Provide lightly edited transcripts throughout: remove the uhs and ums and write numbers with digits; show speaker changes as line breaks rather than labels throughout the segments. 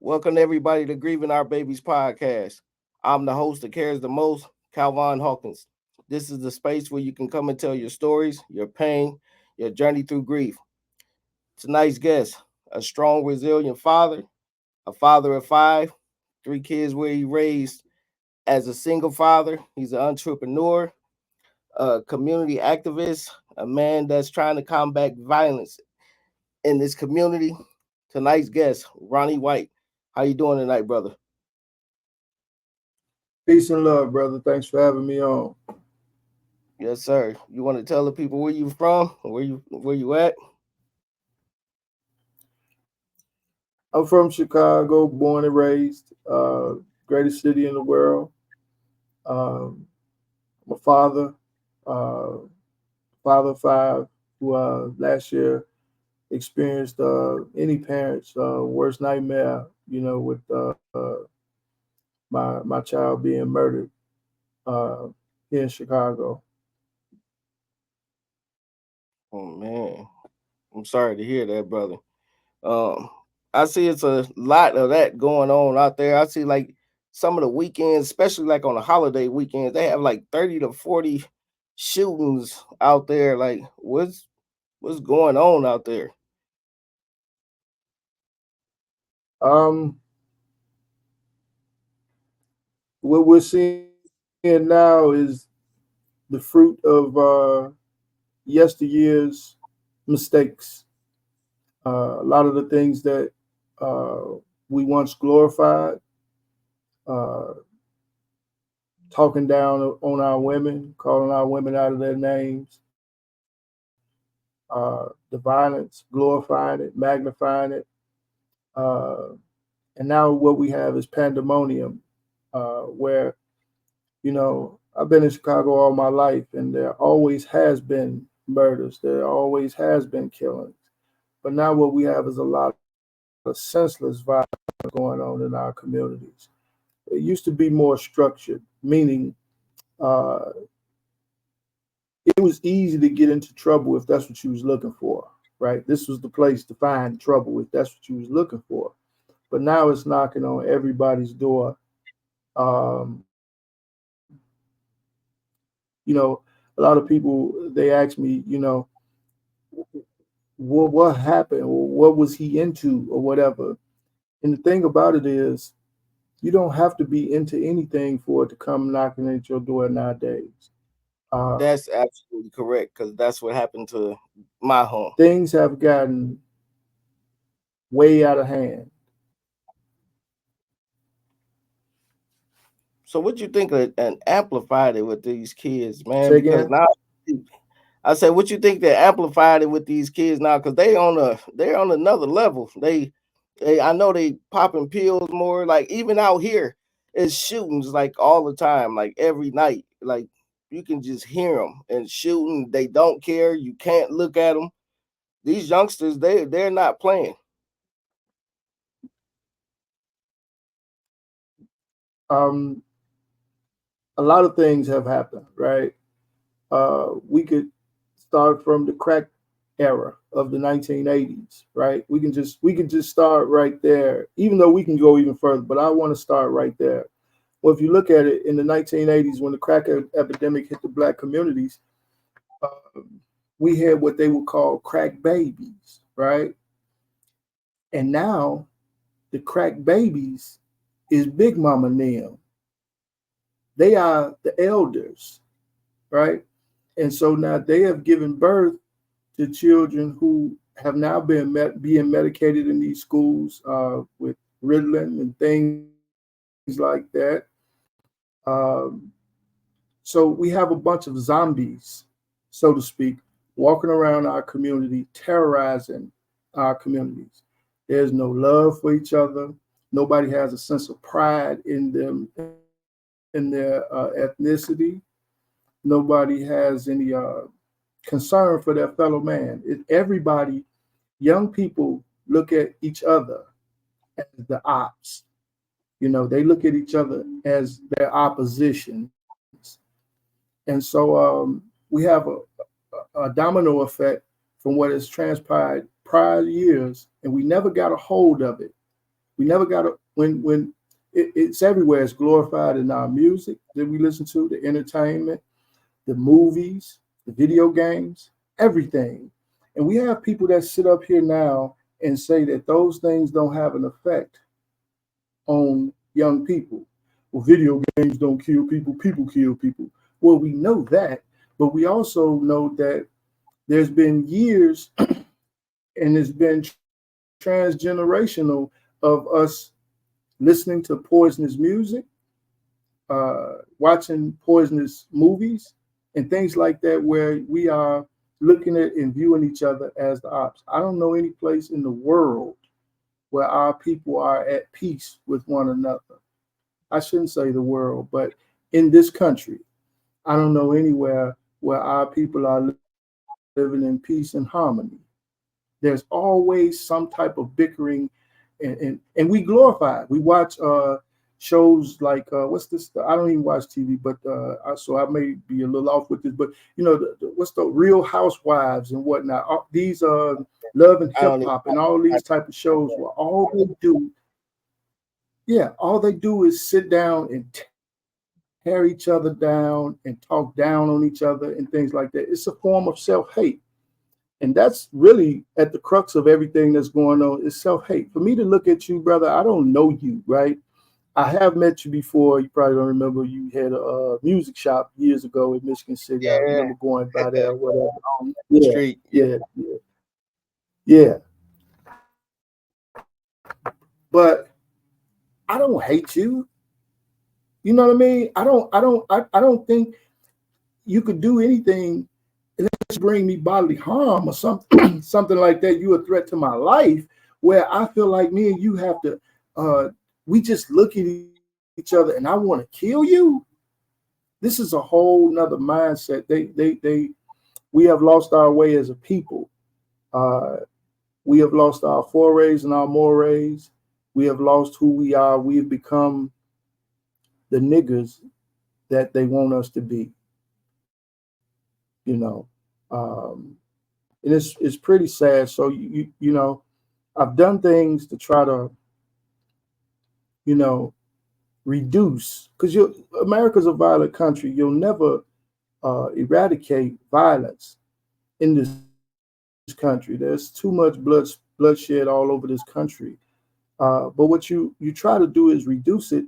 Welcome everybody to Grieving Our Babies podcast. I'm the host that cares the most, Calvin Hawkins. This is the space where you can come and tell your stories, your pain, your journey through grief. Tonight's guest, a strong, resilient father, a father of five, three kids where he raised as a single father. He's an entrepreneur, a community activist, a man that's trying to combat violence in this community. Tonight's guest, Ronnie White. How you doing tonight, brother?
Peace and love, brother. Thanks for having me on.
Yes, sir. You want to tell the people where you from, where you at?
I'm from Chicago, born and raised, greatest city in the world. Um, I'm a father, uh, father of five, who last year experienced any parent's worst nightmare, with my child being murdered uh, here in Chicago.
Oh man, I'm sorry to hear that, brother. Um, I see it's a lot of that going on out there. I see like some of the weekends, especially like on the holiday weekends, they have like 30 to 40 shootings out there. Like, what's going on out there?
Um, what we're seeing now is the fruit of yesteryear's mistakes. A lot of the things that uh, we once glorified, uh, talking down on our women, calling our women out of their names, the violence, glorifying it, magnifying it. Uh, and now what we have is pandemonium, where, I've been in Chicago all my life, and there always has been murders, there always has been killings. But now what we have is a lot of senseless violence going on in our communities. It used to be more structured, meaning uh, it was easy to get into trouble if that's what you was looking for, right? This was the place to find trouble if that's what you was looking for. But now it's knocking on everybody's door. Um, a lot of people they ask me, what happened, or what was he into, or whatever. And the thing about it is, you don't have to be into anything for it to come knocking at your door nowadays. Uh,
That's absolutely correct because that's what happened to my home.
Things have gotten way out of hand.
So what you think and amplified it with these kids, man?
Say
Because
again.
now I said, what you think they amplified it with these kids now? Because they're on another level. They I know they popping pills more. Like even out here, it's shootings like all the time, like every night. Like you can just hear them and shooting. They don't care. You can't look at them. These youngsters, they're not playing.
Um, a lot of things have happened, right? We could start from the crack era of the 1980s, right? We can just start right there, even though we can go even further. But I want to start right there. Well, if you look at it in the 1980s, when the crack epidemic hit the black communities, uh, we had what they would call crack babies, right? And now the crack babies is Big Mama Nim. They are the elders, right? And so now they have given birth to children who have now being medicated in these schools with Ritalin and things like that. Um, so we have a bunch of zombies, so to speak, walking around our community, terrorizing our communities. There's no love for each other. Nobody has a sense of pride in them, in their ethnicity. Nobody has any concern for their fellow man. Everybody, young people, look at each other as the ops. They look at each other as their oppositions. And so we have a domino effect from what has transpired prior years, and we never got a hold of it. We never got to when it's everywhere. It's glorified in our music that we listen to, the entertainment, the movies, the video games, everything. And we have people that sit up here now and say that those things don't have an effect on young people. Well, video games don't kill people, people kill people. Well, we know that, but we also know that there's been years and it's been transgenerational of us listening to poisonous music, watching poisonous movies, and things like that, where we are looking at and viewing each other as the ops. I don't know any place in the world where our people are at peace with one another. I shouldn't say the world, but in this country, I don't know anywhere where our people are living in peace and harmony. There's always some type of bickering, and we glorify it. We watch shows like what's this? I don't even watch TV, but so I may be a little off with this. But you know, what's the Real Housewives and whatnot? These Love and
I
Hip
don't even.
Hop and all these type of shows where all they do, yeah, all they do is sit down and tear each other down and talk down on each other and things like that. It's a form of self-hate. And that's really at the crux of everything that's going on is self-hate. For me to look at you, brother, I don't know you, right? I have met you before. You probably don't remember. You had a music shop years ago in Michigan City. I
Yeah,
remember going by there or whatever.
on the
Yeah,
street. Yeah,
yeah, yeah, yeah. But I don't hate you. You know what I mean? I don't think you could do anything unless you bring me bodily harm or something, something like that. You a threat to my life, where I feel like me and you have to. Uh, we just look at each other, and I want to kill you. This is a whole nother mindset. We have lost our way as a people. Uh, we have lost our forays and our mores. We have lost who we are. We have become the niggers that they want us to be. You know, um, and it's pretty sad. So you know, I've done things to try to you know reduce because you America's a violent country. You'll never eradicate violence in this country. There's too much bloodshed all over this country. But what you try to do is reduce it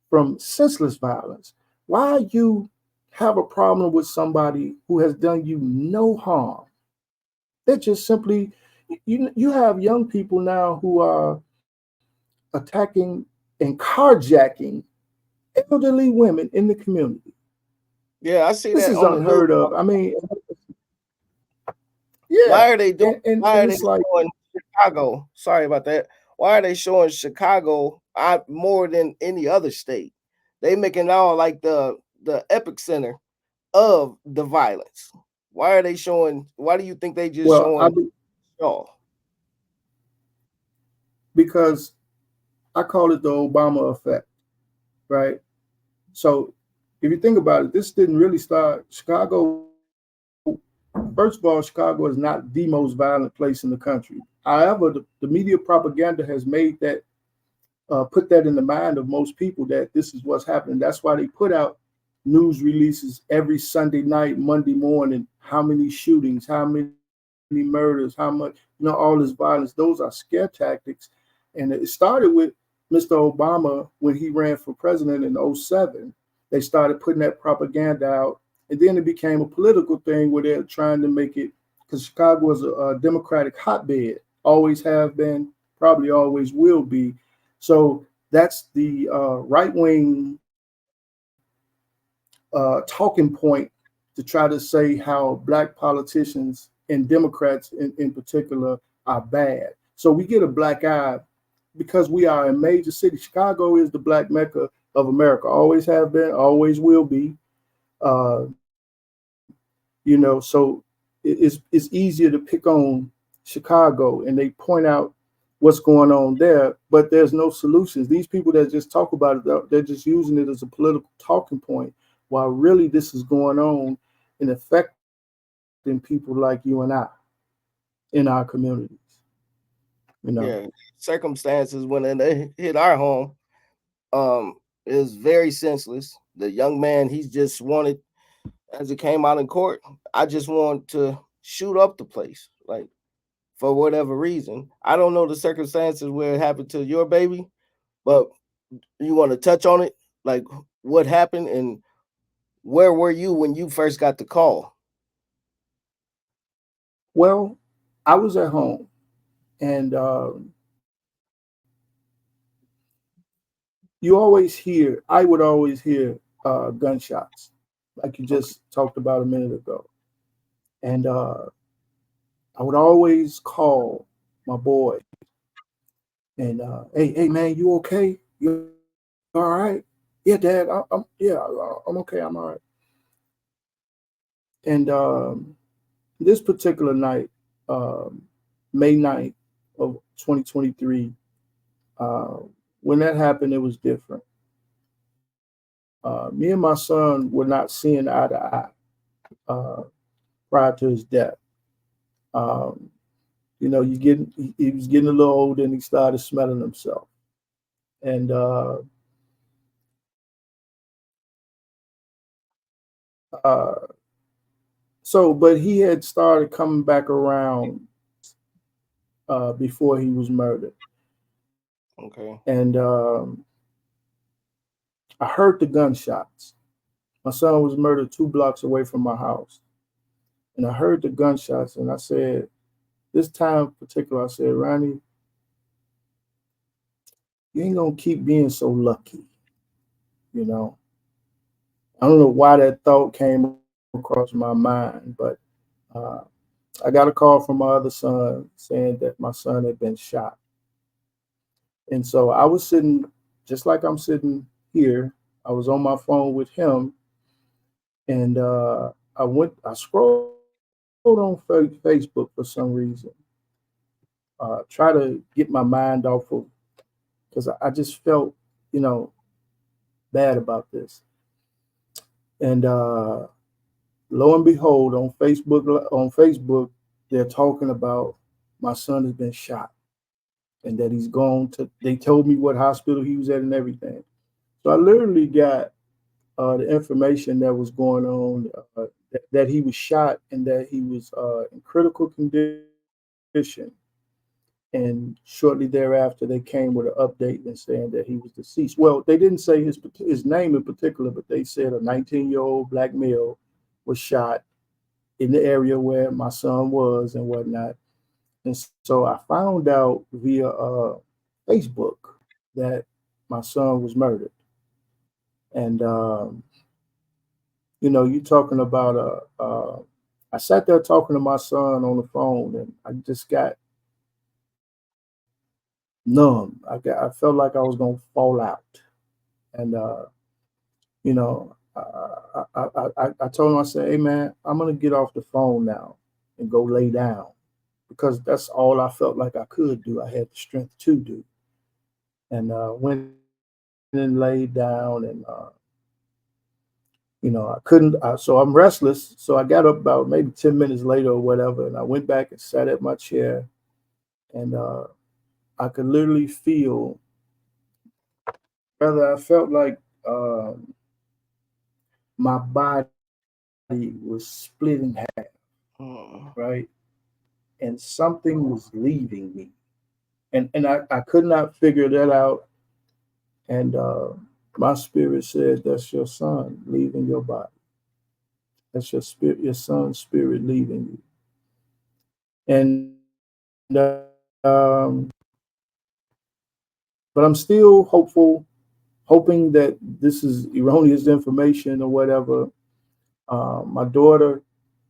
from senseless violence. Why you have a problem with somebody who has done you no harm? They're just simply you have young people now who are attacking and carjacking elderly women in the community.
yeah. I see
This
that
is
on the news.
unheard of. I mean, yeah,
Why are they doing? Why
and
are they
it's like,
showing Chicago? Sorry about that. Why are they showing Chicago more than any other state? They making it all like the epic center of the violence. Why are they showing? Why do you think they just
well,
showing y'all?
because I call it the Obama effect, right? So if you think about it, this didn't really start Chicago. First of all, Chicago is not the most violent place in the country. However, the media propaganda has made that put that in the mind of most people that this is what's happening. That's why they put out news releases every Sunday night, Monday morning. How many shootings? How many murders? How much? All this violence. Those are scare tactics, and it started with Mr. Obama when he ran for president in '07. They started putting that propaganda out, and then it became a political thing where they're trying to make it because Chicago is a Democratic hotbed, always have been, probably always will be. So that's the right wing talking point to try to say how black politicians and Democrats in particular are bad. So we get a black eye because we are a major city. Chicago is the black mecca of America, always have been, always will be. Uh, so it's easier to pick on Chicago and they point out what's going on there, but there's no solutions. These people that just talk about it, they're just using it as a political talking point, while really this is going on and affecting people like you and I in our communities. You know.
Yeah, circumstances when they hit our home, um, is very senseless. The young man, he just wanted, as it came out in court, I just want to shoot up the place, like for whatever reason. I don't know the circumstances where it happened to your baby, but you want to touch on it, like what happened and where were you when you first got the call?
Well, I was at home, and you always hear. I would always hear gunshots, like you
Okay.
just talked about a minute ago, and I would always call my boy and hey man, you okay? You all right? Yeah, Dad, I'm okay. I'm all right. And this particular night, um, May 9th of 2023, uh, when that happened, it was different. Me and my son were not seeing eye to eye uh, prior to his death. Um, he was getting a little older and he started smelling himself. And uh, but he had started coming back around before he was murdered.
Okay.
And I heard the gunshots. My son was murdered 2 blocks away from my house. And I heard the gunshots and I said, this time in particular, I said, Ronnie, you ain't gonna keep being so lucky, you know. I don't know why that thought came across my mind, but uh, I got a call from my other son saying that my son had been shot. And so I was sitting just like I'm sitting here. I was on my phone with him, and I scrolled on Facebook for some reason, try to get my mind off of because I just felt, you know, bad about this. And lo and behold, on Facebook, they're talking about my son has been shot and that he's gone to. They told me what hospital he was at and everything. So I literally got the information that was going on, that he was shot and that he was in critical condition. And shortly thereafter, they came with an update and saying that he was deceased. Well, they didn't say his name in particular, but they said a 19-year-old black male was shot in the area where my son was and whatnot. And so I found out via Facebook that my son was murdered. And you talking about I sat there talking to my son on the phone, and I just got numb. I felt like I was gonna fall out, and you know, I told him, I said, "Hey man, I'm gonna get off the phone now and go lay down because that's all I felt like I could do. I had the strength to do." And went and laid down, and I couldn't. So I'm restless. So I got up about maybe 10 minutes later or whatever, and I went back and sat at my chair, and I could literally feel, rather, I felt like my body was split in half,
Hmm.
right? And something was leaving me. And I could not figure that out. And my spirit said, that's your son leaving your body. That's your son's spirit leaving you. And but I'm still hopeful, hoping that this is erroneous information or whatever. My daughter,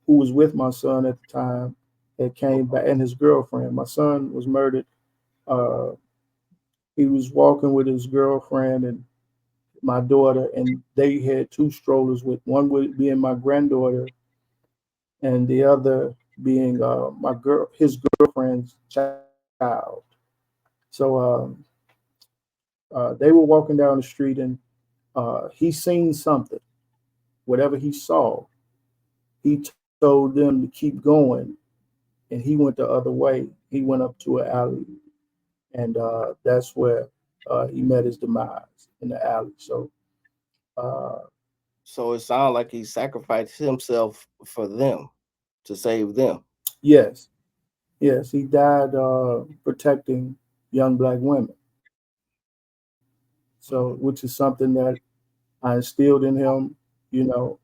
who was with my son at the time, had came back, and his girlfriend. My son was murdered. Uh, he was walking with his girlfriend and my daughter, and they had 2 strollers with one with being my granddaughter and the other being his girlfriend's child. So they were walking down the street, and he seen something. Whatever he saw, he told them to keep going, and he went the other way. He went up to an alley, and that's where he met his demise in the alley. So uh,
So it sounds like he sacrificed himself for them to save them.
yes, yes, he died protecting young black women. So, which is something that I instilled in him, you know,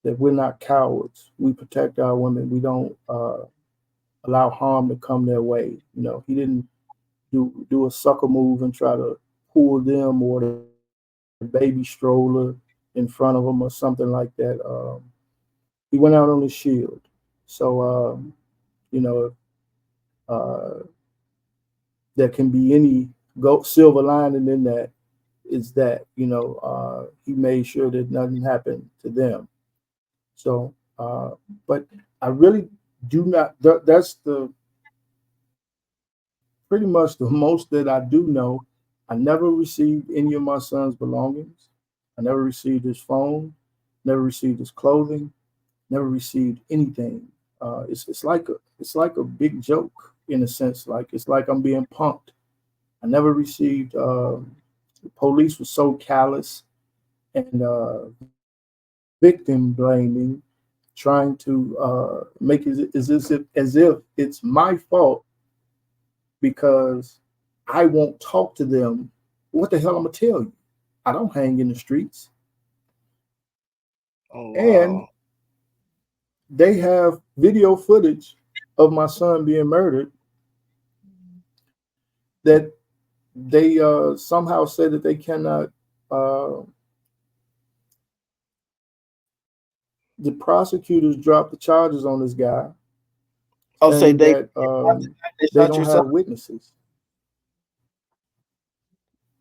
that we're not cowards. We protect our women. We don't allow harm to come their way. You know, he didn't do a sucker move and try to pull them or the baby stroller in front of them or something like that. He went out on his shield. So, you know, uh, there can be any silver lining in that is that, you know, he made sure that nothing happened to them. So, but I really do not, that's the pretty much the most that I do know. I never received any of my son's belongings. I never received his phone, never received his clothing, never received anything. It's like a big joke in a sense. Like it's like I'm being punked. I never received. The police was so callous and victim blaming, trying to make it as if it's my fault because I won't talk to them. What the hell I'm gonna tell you? I don't hang in the streets,
Oh
and
wow.
they have video footage of my son being murdered that they somehow say that they cannot. Uh, the prosecutors dropped the charges on this guy,
Oh, say
saying that
they
they
shot
don't
your son.
have witnesses.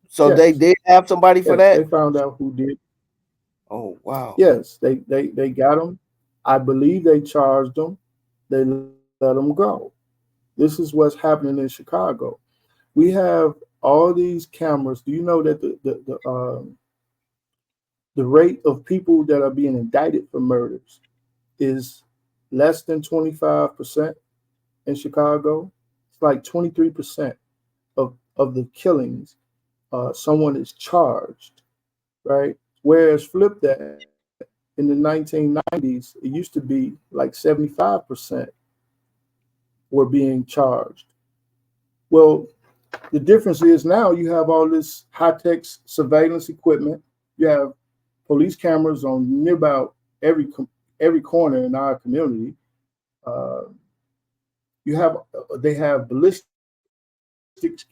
So they
Yes,
did have somebody for
yes,
that.
they found out who did.
Oh wow.
Yes, they got him. I believe they charged him. They let him go. This is what's happening in Chicago. We have all these cameras. Do you know that the rate of people that are being indicted for murders is less than 25% in Chicago? It's like 23% of the killings, someone is charged, right? Whereas flip that, in the 1990s, it used to be like 75% were being charged. Well, the difference is now you have all this high tech surveillance equipment. You have police cameras on near about every corner in our community. Uh, you have they have ballistics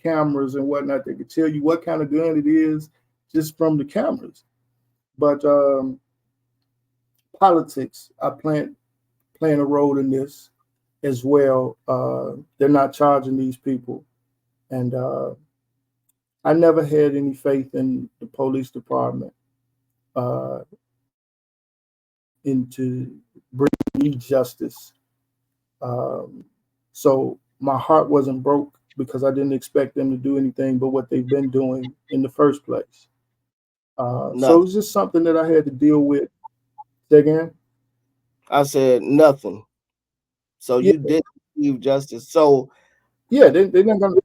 cameras and whatnot that can tell you what kind of gun it is just from the cameras. But politics are playing a role in this as well. They're not charging these people, and I never had any faith in the police department uh, into bringing me justice. Um, so my heart wasn't broke because I didn't expect them to do anything but what they've been doing in the first place. So it
Nothing.
was just something that I had to deal with. Say again?
I said nothing. So
Yeah,
you did receive justice. So
yeah. They're not gonna.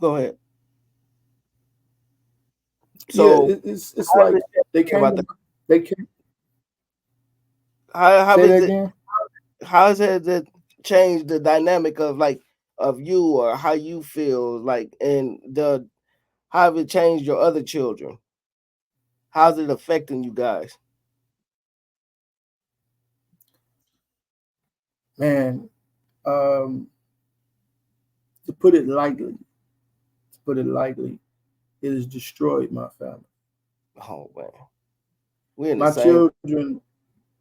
go ahead.
Yeah,
So
it's
how
like
did it
they
change
came
about
to.
the
They came.
how
Say
is
that
it
again.
how has it changed the dynamic of like of you or how you feel like and the how have it changed your other children? How's it affecting you guys?
Man, um, to put it lightly, to put it lightly, it has destroyed my family.
Oh man, we in the
My
same.
children,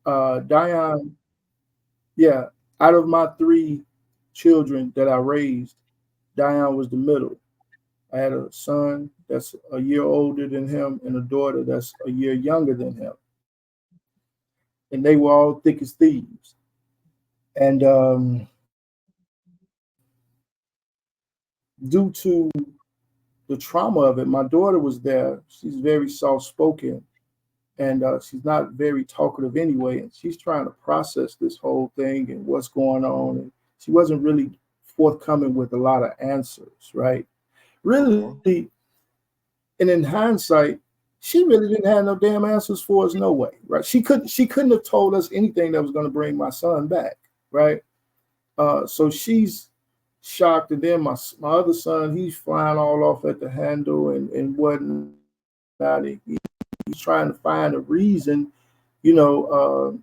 Dione, yeah, out of my three children that I raised, Dion was the middle. I had a son that's a year older than him and a daughter that's a year younger than him. And they were all thick as thieves. And due to the trauma of it, my daughter was there. She's very soft spoken and she's not very talkative anyway. And she's trying to process this whole thing and what's going on. And she wasn't really forthcoming with a lot of answers, right?
Okay.
Really, and in hindsight, she really didn't have no damn answers for us, no way, right? She couldn't have told us anything that was going to bring my son back, right? So she's shocked, and then my other son, he's flying all off at the handle and whatnot. He's trying to find a reason, you know,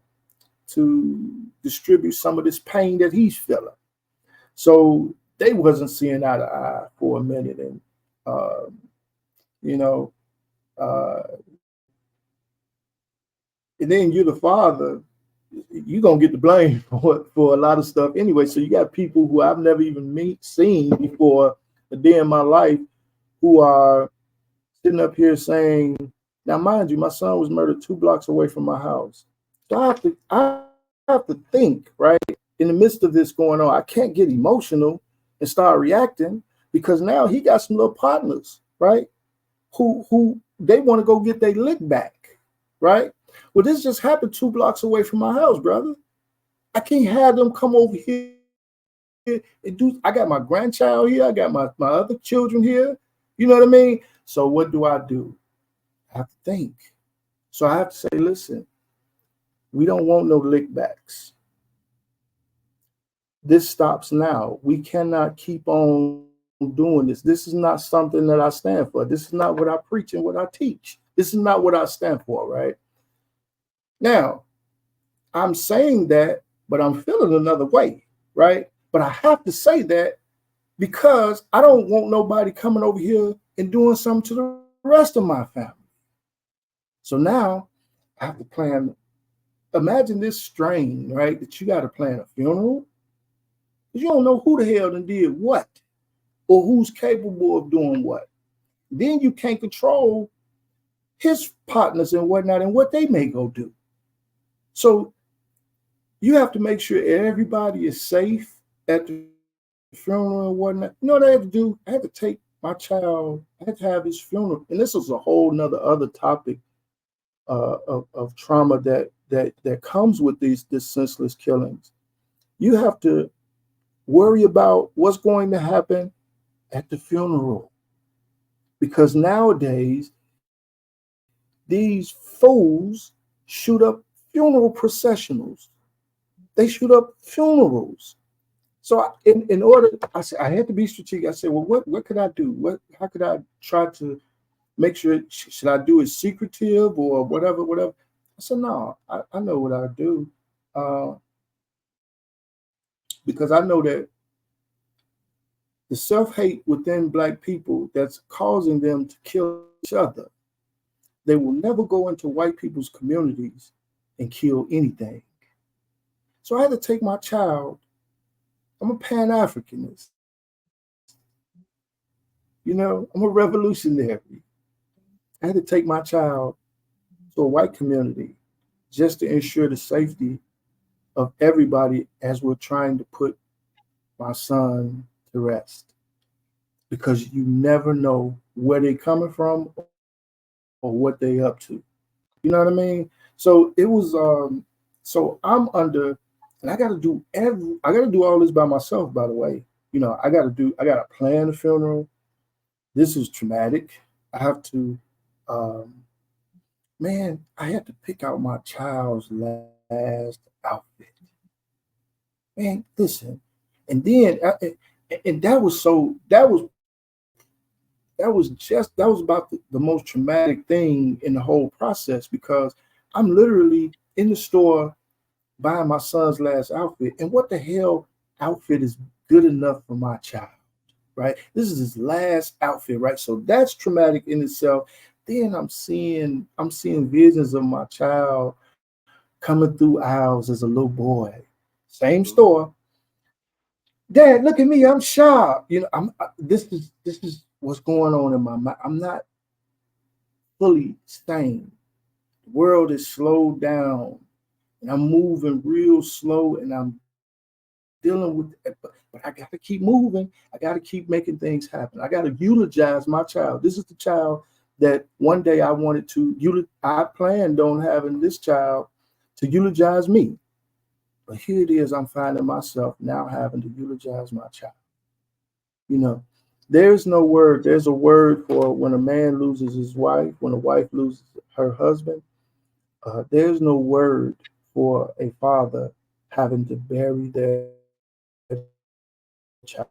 to distribute some of this pain that he's feeling. So they wasn't seeing eye to eye for a minute, and uh, you know, uh, and then you're the father, you're gonna get the blame for a lot of stuff anyway. So you got people who I've never even seen before a day in my life who are sitting up here saying, now mind you, my son was murdered 2 blocks away from my house. So I have to think, right? In the midst of this going on, I can't get emotional and start reacting because now he got some little partners, right? Who they want to go get their lick back, right? Well, this just happened 2 blocks away from my house, brother. I can't have them come over here and do. I got my grandchild here. I got my other children here. You know what I mean? So what do? I have to think. So I have to say, listen, we don't want no lickbacks. This stops now. We cannot keep on doing this. This is not something that I stand for. This is not what I preach and what I teach. This is not what I stand for, right? Now, I'm saying that, but I'm feeling another way, right? But I have to say that because I don't want nobody coming over here and doing something to the rest of my family. So now I have to plan. Imagine this strain, right? That you got to plan a funeral because you don't know who the hell done did what or who's capable of doing what. Then you can't control his partners and whatnot and what they may go do. So you have to make sure everybody is safe at the funeral and whatnot. You know what I had to do? I had to take my child, I had to have his funeral. And this is a whole nother other topic of trauma that comes with this senseless killings. You have to worry about what's going to happen at the funeral. Because nowadays, these fools shoot up funeral processionals. They shoot up funerals. So in order, I said I had to be strategic. I said, well, what could I do? How could I try to make sure? Should I do it secretive or whatever? I said, no, I know what I do, uh, because I know that the self hate within Black people that's causing them to kill each other. They will never go into white people's communities and kill anything. So I had to take my child. I'm a Pan Africanist. I'm a revolutionary. I had to take my child to a white community just to ensure the safety of everybody as we're trying to put my son to rest. Because you never know where they're coming from or what they up to. You know what I mean? So it was so I'm under, and I gotta do all this by myself, by the way. I gotta plan the funeral. This is traumatic. I have to, um, man, I had to pick out my child's last outfit. Man, listen, and then and that was about the most traumatic thing in the whole process because I'm literally in the store buying my son's last outfit, and what the hell outfit is good enough for my child, right? This is his last outfit, right? So that's traumatic in itself. Then I'm seeing visions of my child coming through aisles as a little boy. Same
Mhm.
store. Dad, look at me. I'm sharp. This is what's going on in my mind. I'm not fully sane. The world is slowed down, and I'm moving real slow, and I'm dealing with it. But I got to keep moving. I got to keep making things happen. I got to eulogize my child. This is the child that one day I wanted to. I planned on having this child to eulogize me. But here it is, I'm finding myself now having to eulogize my child. You know, there's no word. There's a word for when a man loses his wife, when a wife loses her husband. There's no word for a father having to bury their child.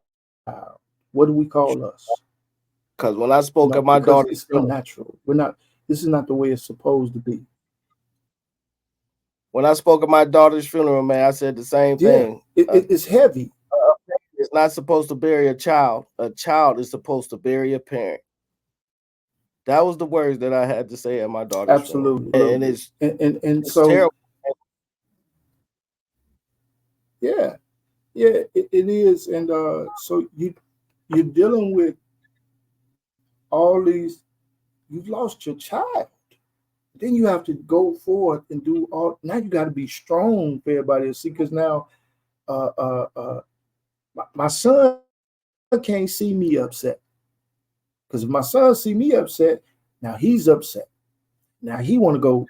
What do we call us? You know,
Because when I
because
spoke
it's
at my daughter's
unnatural.
funeral,
This is not the way it's supposed to be.
when I spoke at my daughter's funeral, man, I said the same
Yeah,
thing.
it's heavy.
A parent is not supposed to bury a child. A child is supposed to bury a parent. That was the words that I had to say at my daughter's funeral,
Absolutely,
and
absolutely. And
it's
so
terrible.
yeah, yeah, it is. And so you're dealing with all these. You've lost your child. Then you have to go forth and do all. Now you got to be strong for everybody to see. Because now, my son can't see me upset. Because if my son see me upset, now he's upset. Now he want to go,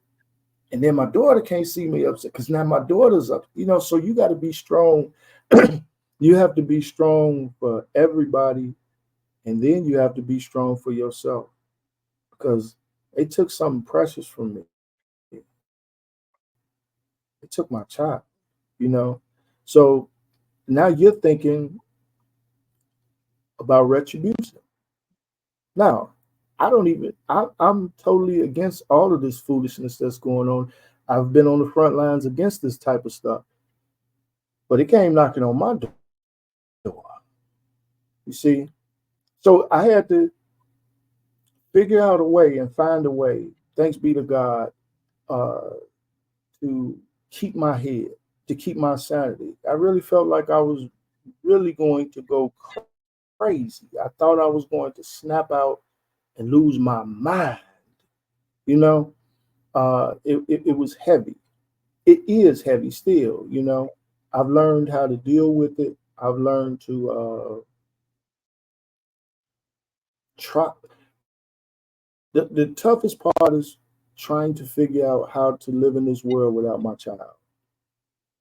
and then my daughter can't see me upset because now my daughter's up. So you got to be strong. You have to be strong for everybody, and then you have to be strong for yourself because they took something precious from me. They took my child. You know, so now you're thinking about retribution. Now, I don't even. I'm totally against all of this foolishness that's going on. I've been on the front lines against this type of stuff, but it came knocking on my door. You see, so I had to figure out a way and find a way. Thanks be to God, uh, to keep my head, to keep my sanity. I really felt like I was really going to go crazy. I thought I was going to snap out and lose my mind. You know, it was heavy. It is heavy still. I've learned how to deal with it. I've learned to try. The toughest part is trying to figure out how to live in this world without my child.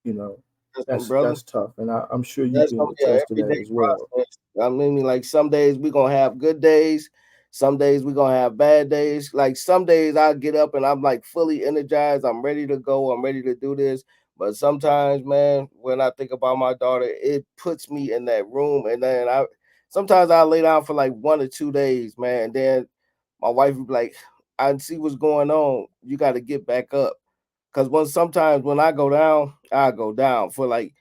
You know,
Listen, brother.
that's tough, and I'm sure you
That's
can
yeah,
attest to that
everyday
as well.
process. I mean, like some days we gonna have good days, some days we gonna have bad days. Like some days I get up and I'm like fully energized. I'm ready to go. I'm ready to do this. But sometimes, man, when I think about my daughter, it puts me in that room, and then I sometimes I lay down for like 1 or 2 days, man. And then my wife would be like, "I see what's going on. You got to get back up." Cause sometimes when I go down for like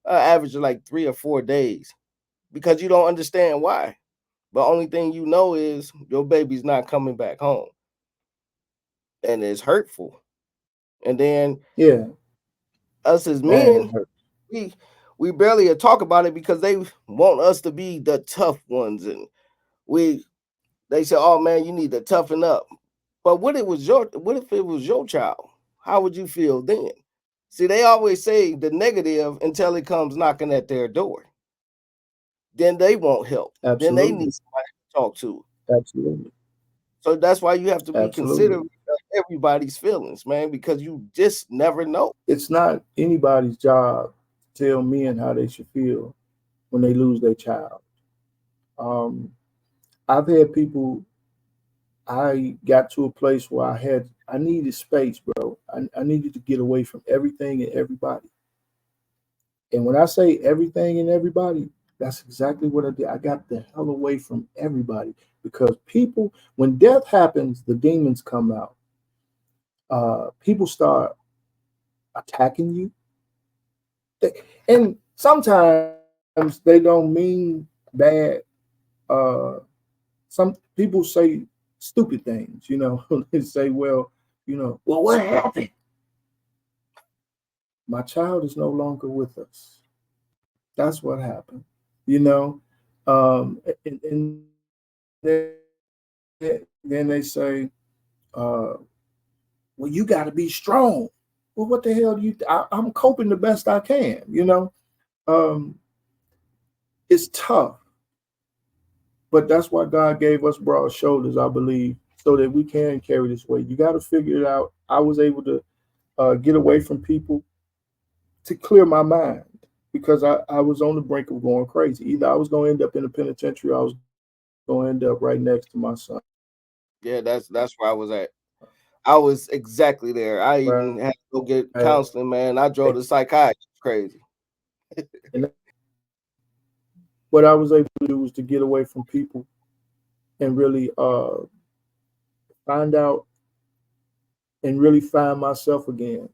average of like 3 or 4 days because you don't understand why. But only thing you know is your baby's not coming back home, and it's hurtful. And then
Yeah,
us as
man, it
men,
hurt.
we we barely talk about it because they want us to be the tough ones, and we they say, "Oh man, you need to toughen up." But what if it was your child? How would you feel then? See, they always say the negative until it comes knocking at their door. Then they won't help. Then they
Absolutely,
need somebody to talk to.
absolutely,
So that's why you have to be considerate
absolutely.
of everybody's feelings, man, because you just never know.
It's not anybody's job to tell men how they should feel when they lose their child. Um, I've had people. I got to a place where I needed space, bro. I needed to get away from everything and everybody. And when I say everything and everybody, that's exactly what I did. I got the hell away from everybody because people, when death happens, the demons come out. People start attacking you, they, and sometimes they don't mean bad. Uh, some people say stupid things, they say, well, well, what happened? My child is no longer with us. That's what happened. You know, and then they say, uh, well, you got to be strong. Well, what the hell do I'm coping the best I can. Um, it's tough, but that's why God gave us broad shoulders, I believe, so that we can carry this weight. You got to figure it out. I was able to get away from people to clear my mind. because I was on the brink of going crazy. Either I was going to end up in the penitentiary, or I was going to end up right next to my son.
Yeah, that's where I was at. I was exactly there. I even
Right.
had to go get counseling, man. I drove to psychiatrist crazy.
And what I was able to do was to get away from people and really find out and really find myself again.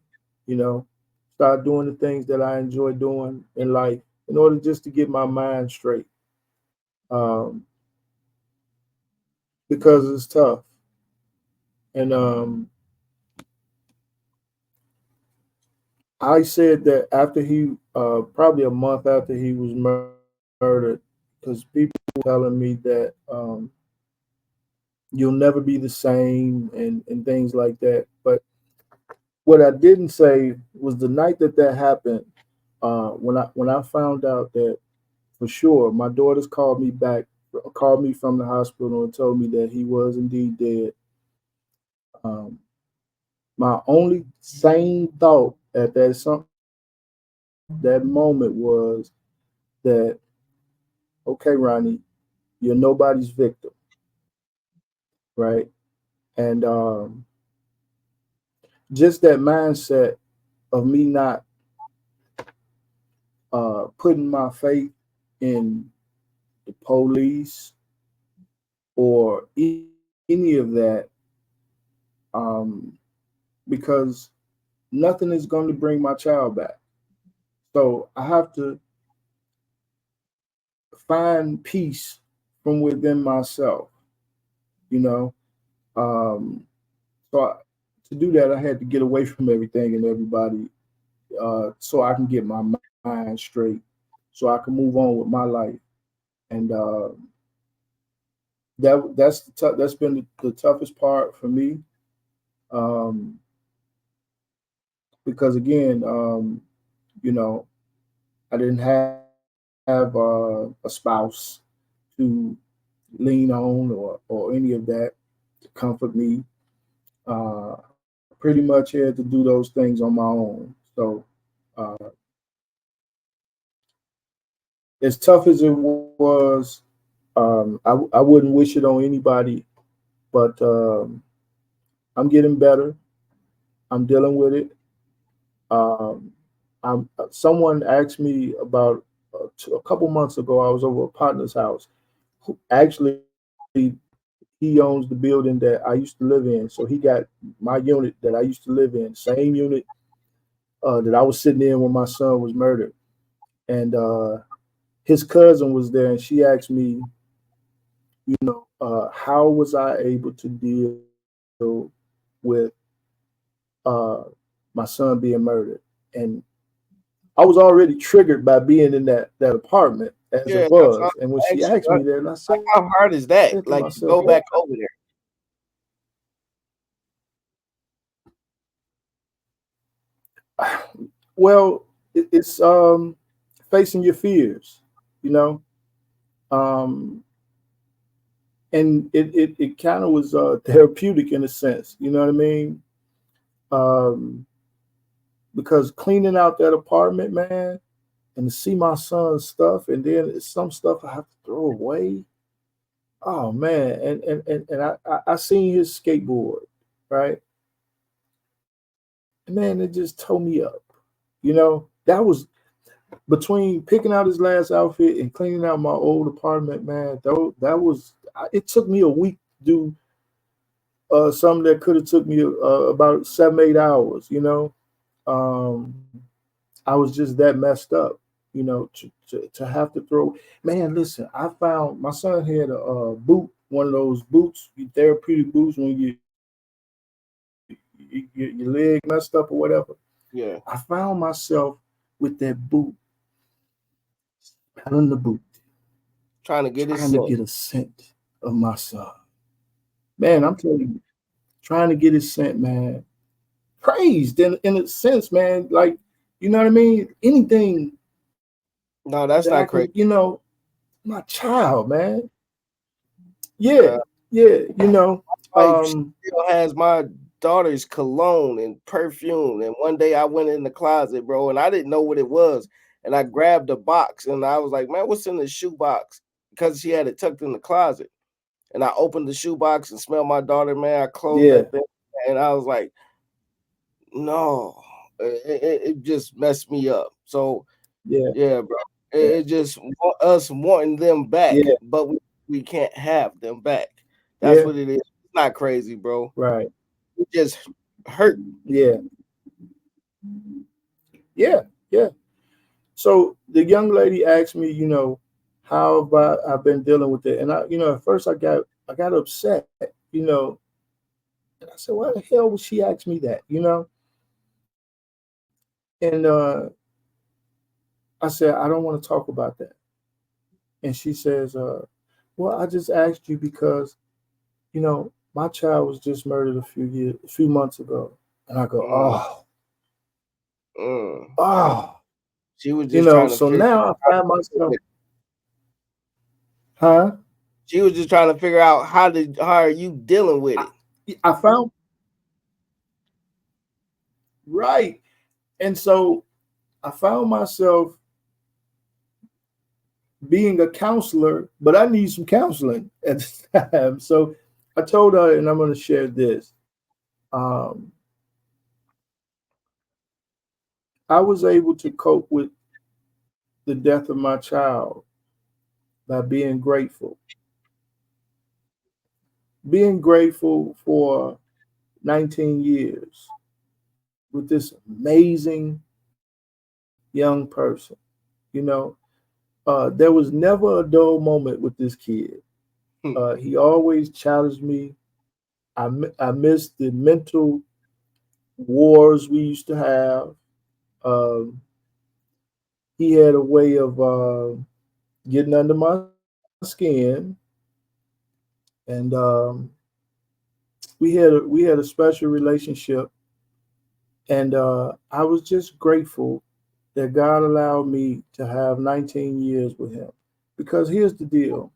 You know, start doing the things that I enjoy doing in life in order just to get my mind straight. Um, because it's tough. And I said that after he, probably a month after he was murdered, because people were telling me that you'll never be the same and things like that. But what I didn't say was the night that that happened. When I found out that for sure, my daughters called me from the hospital and told me that he was indeed dead. Um, my only sane thought at that moment was that, okay, Ronnie, you're nobody's victim, right? And just that mindset of me not putting my faith in the police or any of that, um, because nothing is going to bring my child back. So I have to find peace from within myself, you know. Um, so to do that, I had to get away from everything and everybody, so I can get my mind straight, so I can move on with my life. And that's been the toughest part for me, um, because again, you know, I didn't have a spouse to lean on or any of that to comfort me. Pretty much had to do those things on my own. So uh, as tough as it was, I wouldn't wish it on anybody. But I'm getting better. I'm dealing with it. Um, someone asked me about a couple months ago. I was over a partner's house. Who actually he owns the building that I used to live in, so he got my unit that I used to live in, same unit that I was sitting in when my son was murdered. And his cousin was there, and she asked me, how was I able to deal with uh, my son being murdered? And I was already triggered by being in that apartment as it
Yeah, that's what
was. And when
I
she
asked you.
asked me that, and I
Like,
said to
how hard is
myself,
that?
"What?"
Like to go back over there.
Well, it's facing your fears, you know, um, and it kind of was therapeutic in a sense, you know what I mean? Um, because cleaning out that apartment, man, and to see my son's stuff, and then it's some stuff I have to throw away. Oh man, and I seen his skateboard, right? Man, it just tore me up. That was between picking out his last outfit and cleaning out my old apartment, man. That was it took me a week to do something that could have took me about 7 8 hours. Um, I was just that messed up. To have to throw. Man, listen, I found my son had a boot, one of those boots, therapeutic boots when your leg messed up or whatever.
Yeah,
I found myself with that boot, smelling the boot,
trying to get his
trying to
scent.
get a scent of my son. Man, I'm telling you, trying to get his scent, man. Praised in a sense, man. Like, you know what I mean? Anything
No,
that
that's
I
not
could,
crazy.
my child, man. Yeah,
Uh,
yeah,
wife she
um,
still has my daughter's cologne and perfume. And one day I went in the closet, bro, and I didn't know what it was. and I grabbed the box and I was like, man, what's in the shoe box? Because she had it tucked in the closet. And I opened the shoe box and smelled my daughter, man. I closed
Yeah.
that thing and I was like, no, it just messed me up. So
Yeah.
yeah, bro,
Yeah.
it just us wanting them back,
Yeah.
but we can't have them back. That's
Yeah.
what it is. It's not crazy, bro.
Right.
It just hurt.
Yeah. Yeah. Yeah. So the young lady asked me, how about I've been dealing with it, and at first I got upset, and I said, why the hell would she ask me that, and I said, I don't want to talk about that, and she says, well, I just asked you because my child was just murdered a few months ago, and I go,
Mm,
oh,
mm.
oh,
She was just trying to
so
figure
now I
out how
find
to do
myself,
it.
huh?
She was just trying to figure out how are you dealing with
I,
it.
I found right. And so I found myself being a counselor, but I need some counseling at the time. So I told her, and I'm going to share this. Um, I was able to cope with the death of my child by being grateful for 19 years with this amazing young person. You know, there was never a dull moment with this kid. He always challenged me. I missed the mental wars we used to have. Um, he had a way of getting under my skin, and we had a special relationship, and I was just grateful that God allowed me to have 19 years with him. Because here's the deal: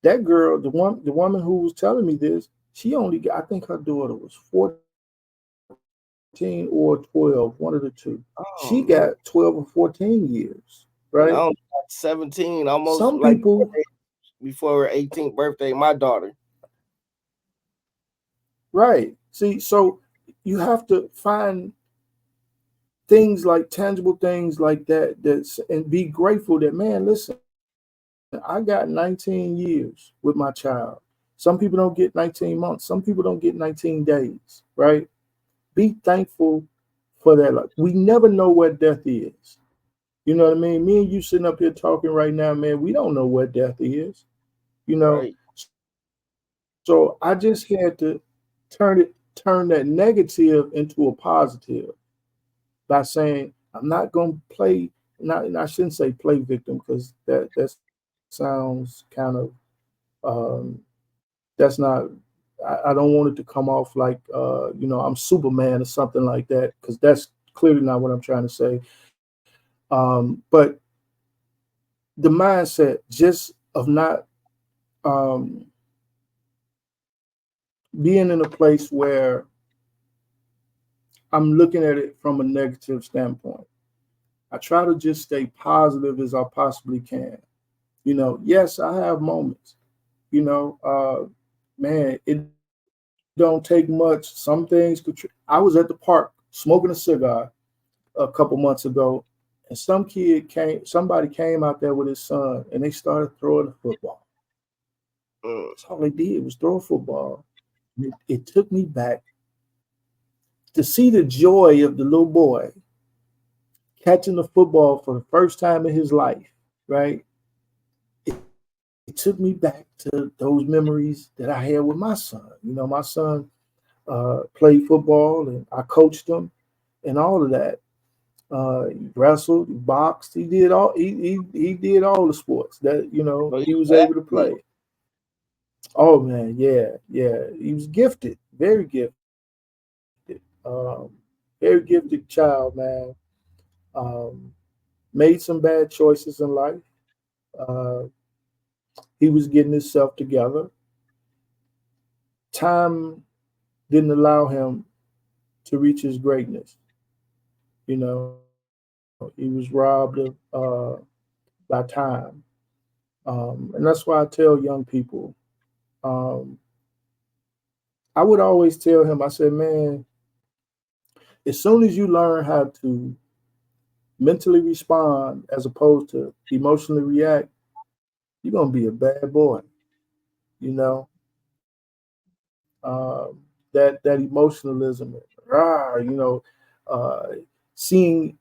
that girl, the woman who was telling me this, she only got, I think her daughter was 14 or 12, one of the two. She got
Oh
12 or
man.
14 years, right?
And I only got 17,
Some
almost like
people,
before her 18th birthday, my daughter.
right? See, so you have to find things like tangible things like that, and be grateful that, man, listen, I got 19 years with my child. Some people don't get 19 months. Some people don't get 19 days, right? Be thankful for that. Like, we never know what death is. You know what I mean? Me and you sitting up here talking right now, man, we don't know what death is. You know,
Right.
so I just had to turn that negative into a positive by saying I'm not going to play. Not, and I shouldn't say play victim, because that sounds kind of um, that's not. I don't want it to come off like I'm Superman or something like that, because that's clearly not what I'm trying to say. But the mindset just of not um, being in a place where I'm looking at it from a negative standpoint. I try to just stay positive as I possibly can. Yes, I have moments. Man, it don't take much. Some things could. I was at the park smoking a cigar a couple months ago, and somebody came out there with his son, and they started throwing the football.
Mm.
That's all they did was throw a football. And it took me back to see the joy of the little boy catching the football for the first time in his life, right? It took me back to those memories that I had with my son. My son played football, and I coached him and all of that. He wrestled, he boxed, he did all the sports that
So you
he was
an
able to
athlete.
play. Oh man, yeah, yeah. He was gifted, very gifted. Very gifted child, man. Um, Made some bad choices in life. Uh, he was getting himself together. Time didn't allow him to reach his greatness, you know. he was robbed of by time. And that's why I tell young people, um, I would always tell him, I said, man, as soon as you learn how to mentally respond as opposed to emotionally react, you're gonna be a bad boy. You know, that emotionalism, uh, seeing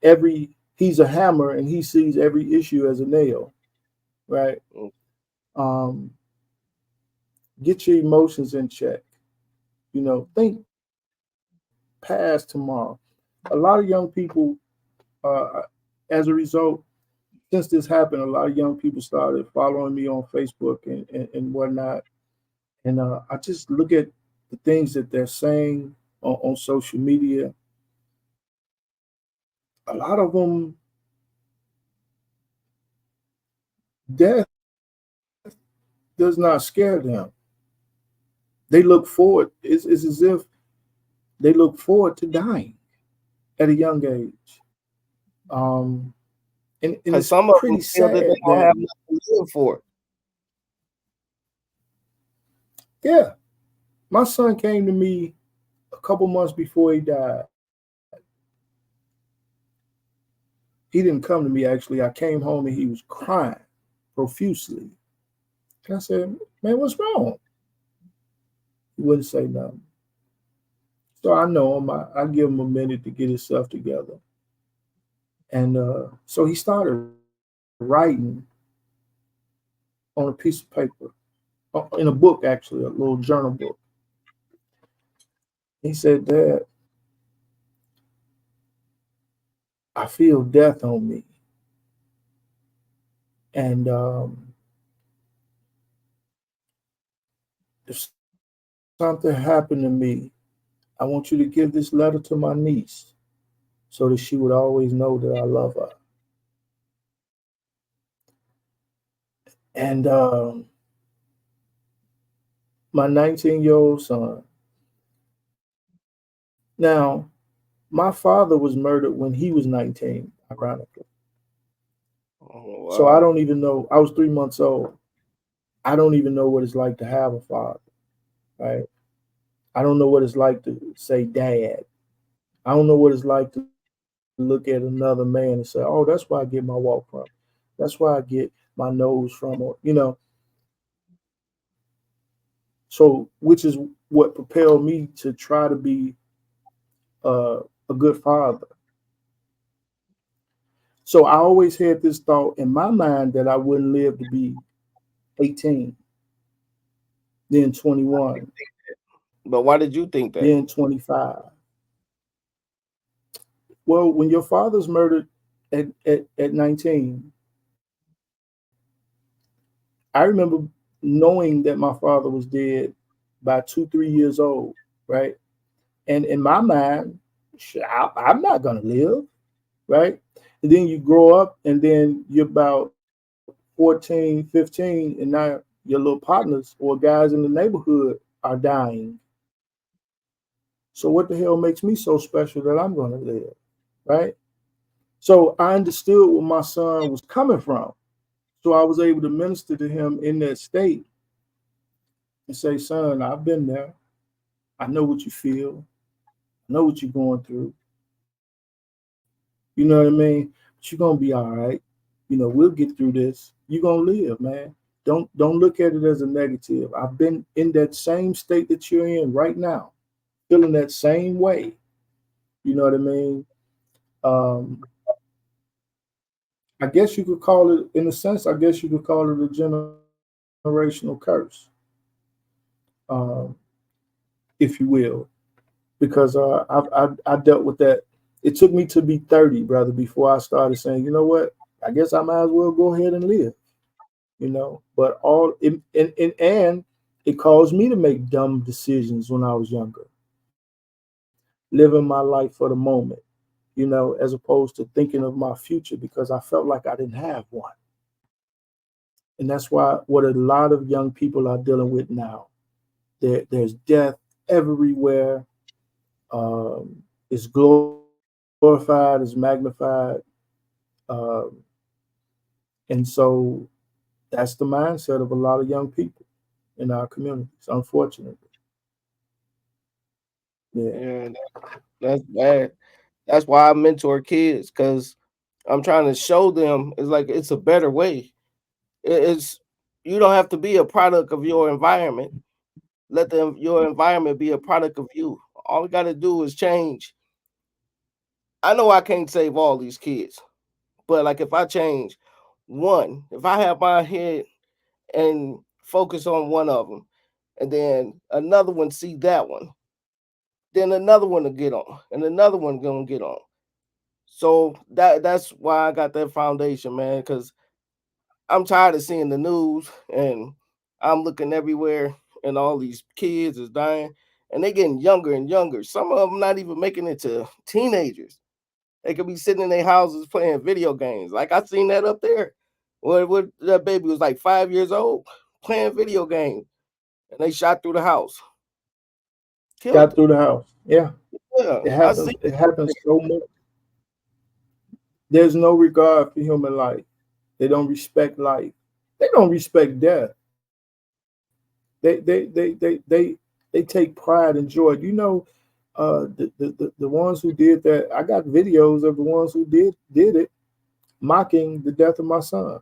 every he's a hammer and he sees every issue as a nail, right?
Mm.
Um, get your emotions in check. Think past tomorrow. A lot of young people, as a result, since this happened, a lot of young people started following me on Facebook and whatnot. And I just look at the things that they're saying on social media. A lot of them, death does not scare them. They look forward. It's as if they look forward to dying at a young age. Um, and
Because
it's
some of them
pretty
feel that they
sad
don't
that,
have nothing to live for.
yeah, my son came to me a couple months before he died. He didn't come to me actually. I came home and he was crying profusely. And I said, man, what's wrong? He wouldn't say nothing. So I know him. I give him a minute to get himself together. And so he started writing on a piece of paper, in a book, actually, a little journal book. He said, Dad, I feel death on me. And if something happened to me, I want you to give this letter to my niece so that she would always know that I love her. And my 19-year-old son. Now, my father was murdered when he was 19, ironically.
Oh,
So I
wow.
don't even know. I was 3 months old. I don't even know what it's like to have a father, right? I don't know what it's like to say dad. I don't know what it's like to look at another man and say, oh, that's where I get my walk from. That's where I get my nose from, or. So, which is what propelled me to try to be a good father. So I always had this thought in my mind that I wouldn't live to be 18, then
Why did
21,
you think that? But why did you think that?
then 25. Well, when your father's murdered at 19, I remember knowing that my father was dead by 2, 3 years old, right? And in my mind, I'm not going to live, right? And then you grow up, and then you're about 14, 15, and now your little partners or guys in the neighborhood are dying. So what the hell makes me so special that I'm going to live, right? So I understood where my son was coming from. So I was able to minister to him in that state and say, son, I've been there. I know what you feel. I know what you're going through. You know what I mean? But you're gonna be all right. We'll get through this. You're gonna live, man. Don't look at it as a negative. I've been in that same state that you're in right now, feeling that same way. You know what I mean? Um, I guess you could call it, in a sense, I guess you could call it a generational curse, um, if you will, because I dealt with that. It took me to be 30, brother, before I started saying, you know what? I guess I might as well go ahead and live. But and it caused me to make dumb decisions when I was younger, living my life for the moment, as opposed to thinking of my future because I felt like I didn't have one. And that's why what a lot of young people are dealing with now. There's death everywhere. It's global. glorified, is magnified, um, and so that's the mindset of a lot of young people in our communities. Unfortunately, yeah.
Yeah, that's bad. That's why I mentor kids because I'm trying to show them it's like it's a better way. It's you don't have to be a product of your environment. Let them your environment be a product of you. All we got to do is change. I know I can't save all these kids, but like if I change one, if I have my head and focus on one of them, and then another one see that one, then another one to get on, and another one gonna get on. So that's why I got that foundation, man, because I'm tired of seeing the news and I'm looking everywhere and all these kids is dying and they getting younger and younger. Some of them not even making it to teenagers. They could be sitting in their houses playing video games. Like I seen that up there. Where that baby was like 5 years old playing video games and they shot through the house, killed
Got
them.
through the house. Yeah,
Yeah,
it
I see.
happens. It happens so much. There's no regard for human life. They don't respect life. They don't respect death. They take pride and joy. You know, the ones who did that. I got videos of the ones who did it mocking the death of my son.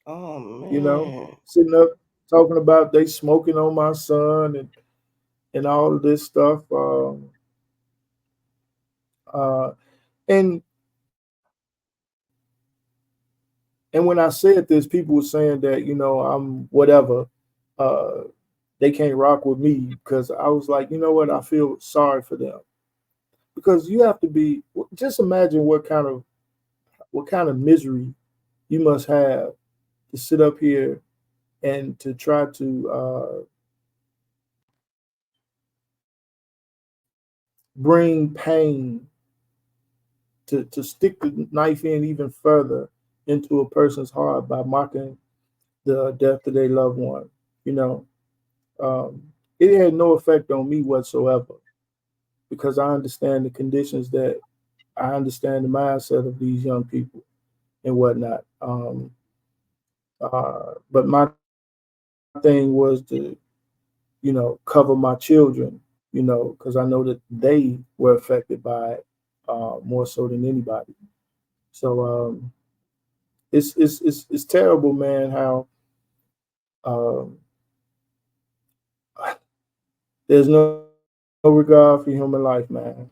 Oh
You know,
man.
sitting up talking about they smoking on my son and all of this stuff. Uh, and and when I said this, people were saying that I'm whatever. Uh, they can't rock with me because I was like, you know what? I feel sorry for them because you have to be. Just imagine what kind of misery you must have to sit up here and to try to bring pain to stick the knife in even further into a person's heart by mocking the death of their loved one. You know, um, it had no effect on me whatsoever because I understand the conditions that I understand the mindset of these young people and whatnot. But my thing was to, cover my children, because I know that they were affected by it more so than anybody. So it's terrible, man. How um, there's no regard for human life, man.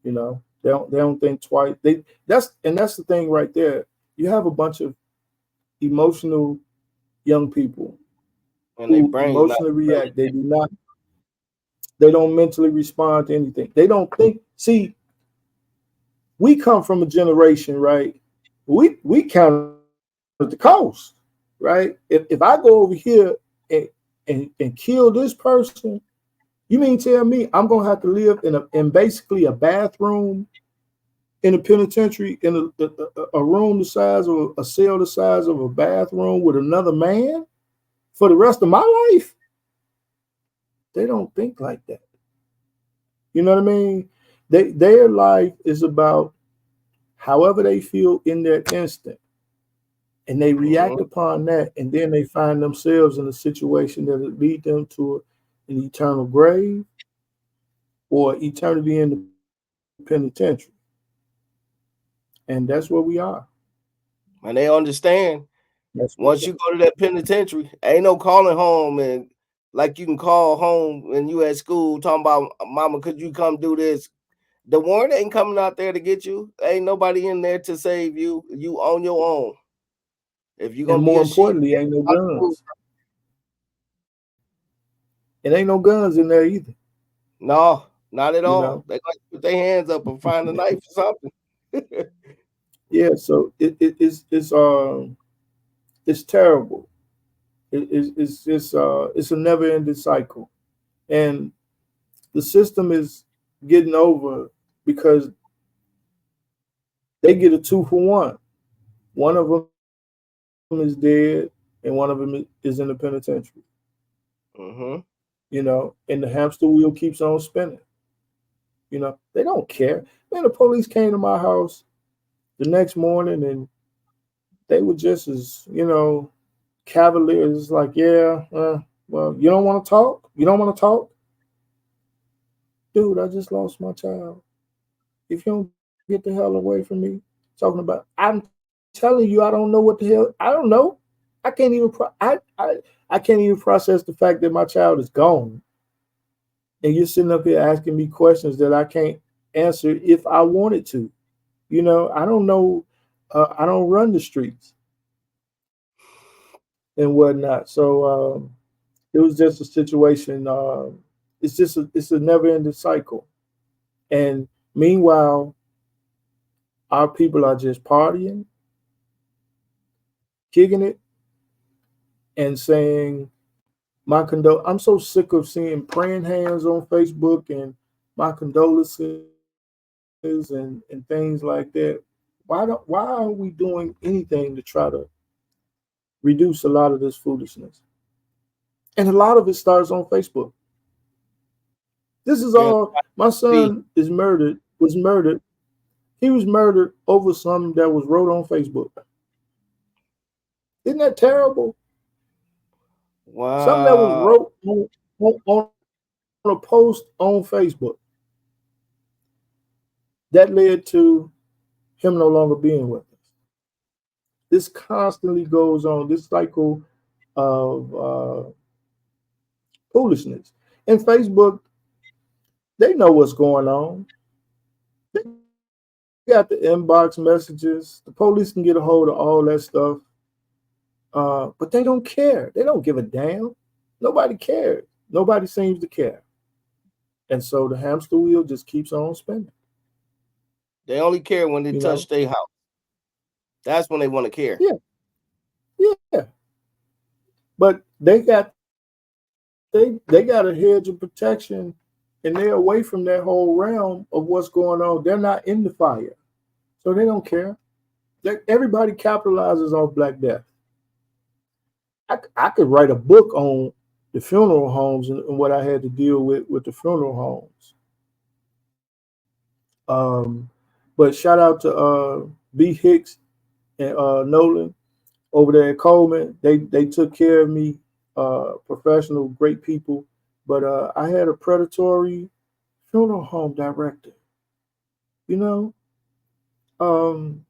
They don't think twice. That's the thing right there. You have a bunch of emotional young people
And they
who
brains not
emotionally react.
developed.
They don't mentally respond to anything. They don't think. See, we come from a generation, right? We counted the cost, right? If I go over here and and kill this person, you mean tell me I'm gonna have to live in basically a bathroom in a penitentiary in a room the size of a cell the size of a bathroom with another man for the rest of my life? They don't think like that. You know what I mean? Their life is about however they feel in that instant, and they react
Mhm.
upon that, and then they find themselves in a situation that will lead them to an eternal grave or eternity in the penitentiary, and that's where we are.
And they understand
That's where we
once you go to that penitentiary, ain't no calling home and like you can call home when you at school talking about mama, could you come do this? The warrant ain't coming out there to get you. Ain't nobody in there to save you. You on your own. If you're
are.
gonna
And
be a
more
sheep,
importantly, ain't no
out the food.
guns. It ain't no guns in there either.
No, not at
You
all.
know.
They like put their hands up and find a knife or something.
Yeah. So it's terrible. It's a never ending cycle, and the system is getting over because they get a 2 for 1. One of them is dead, and one of them is in the penitentiary.
Hmm.
And the hamster wheel keeps on spinning. They don't care. Man, the police came to my house the next morning and they were just as, cavalier. It's like, yeah, well, you don't want to talk? You don't want to talk? Dude, I just lost my child. If you don't get the hell away from me, talking about, I'm telling you, I don't know what the hell, I don't know. I can't even, I can't even process the fact that my child is gone. And you're sitting up here asking me questions that I can't answer if I wanted to. I don't know. I don't run the streets and whatnot. So it was just a situation. It's a never ending cycle. And meanwhile, our people are just partying, kicking it, and saying I'm so sick of seeing praying hands on Facebook and my condolences and things like that. Why are we doing anything to try to reduce a lot of this foolishness? And a lot of it starts on Facebook. This is
Yeah,
all. My
see.
son is murdered. Was murdered. He was murdered over something that was wrote on Facebook. Isn't that terrible? Something that was
Wow.
wrote on a post on Facebook that led to him no longer being with us. This constantly goes on. This cycle of foolishness. And Facebook, they know what's going on. They got the inbox messages. The police can get a hold of all that stuff. But they don't care. They don't give a damn. Nobody cares. Nobody seems to care. And so the hamster wheel just keeps on spinning.
They only care when they
You know?
touch their house. That's when they want to care.
Yeah, yeah. But they got a hedge of protection, and they're away from that whole realm of what's going on. They're not in the fire, so they don't care. Everybody capitalizes off Black Death. I could write a book on the funeral homes and what I had to deal with the funeral homes. But shout out to B Hicks and Nolan over there at Coleman. They took care of me, professional, great people. But I had a predatory funeral home director. You know, um,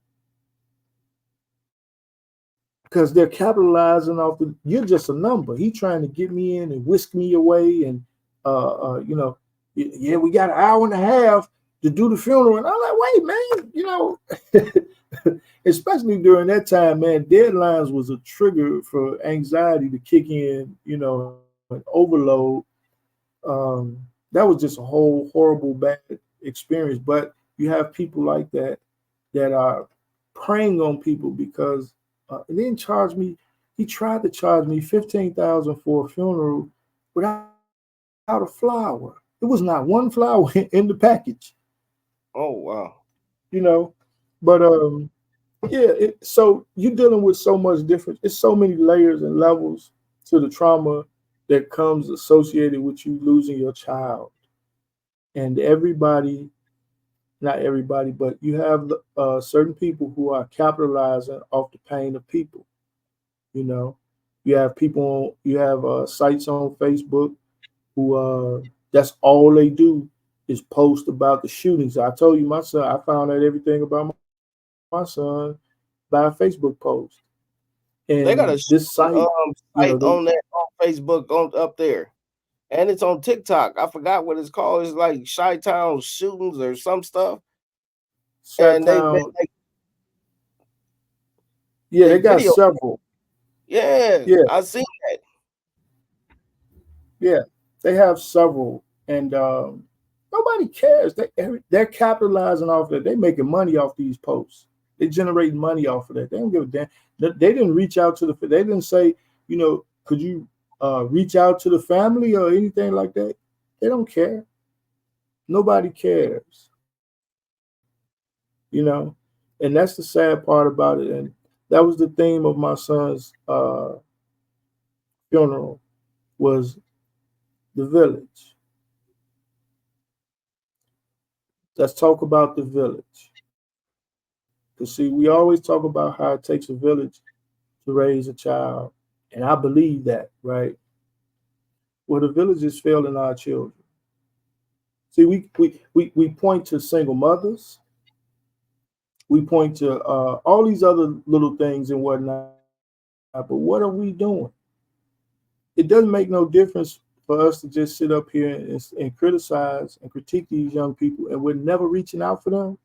because they're capitalizing off the. You're just a number. He trying to get me in and whisk me away, and yeah, we got an hour and a half to do the funeral, and I'm like, wait, man, especially during that time, man, deadlines was a trigger for anxiety to kick in, and overload. That was just a whole horrible bad experience. But you have people like that that are preying on people because and then charge me. He tried to charge me 15,000 for a funeral without a flower. It was not one flower in the package,
Oh wow.
you know. But yeah, so you're dealing with so much difference. It's so many layers and levels to the trauma that comes associated with you losing your child. And everybody, not everybody, but you have certain people who are capitalizing off the pain of people. You know, you have sites on Facebook who that's all they do is post about the shootings. I told you my son, I found out everything about my son by a Facebook post. And
They got a
this site,
site on that on Facebook on up there. And it's on TikTok. I forgot what it's called. It's like Chi Town shootings or some stuff.
Shut
And
Town, yeah,
they
they got
video.
several.
Yeah,
Yeah,
I seen that.
yeah, they have several, and nobody cares. They're capitalizing off that. They're making money off these posts. They generate money off of that. They don't give a damn. They didn't reach out to the. They didn't say, could you reach out to the family or anything like that. They don't care. Nobody cares. You know, and that's the sad part about it. And that was the theme of my son's funeral was the village. Let's talk about the village. Because, see, we always talk about how it takes a village to raise a child. And I believe that, right? Well, the village is failing our children. See, we point to single mothers, we point to all these other little things and whatnot, but what are we doing? It doesn't make no difference for us to just sit up here and criticize and critique these young people and we're never reaching out for them.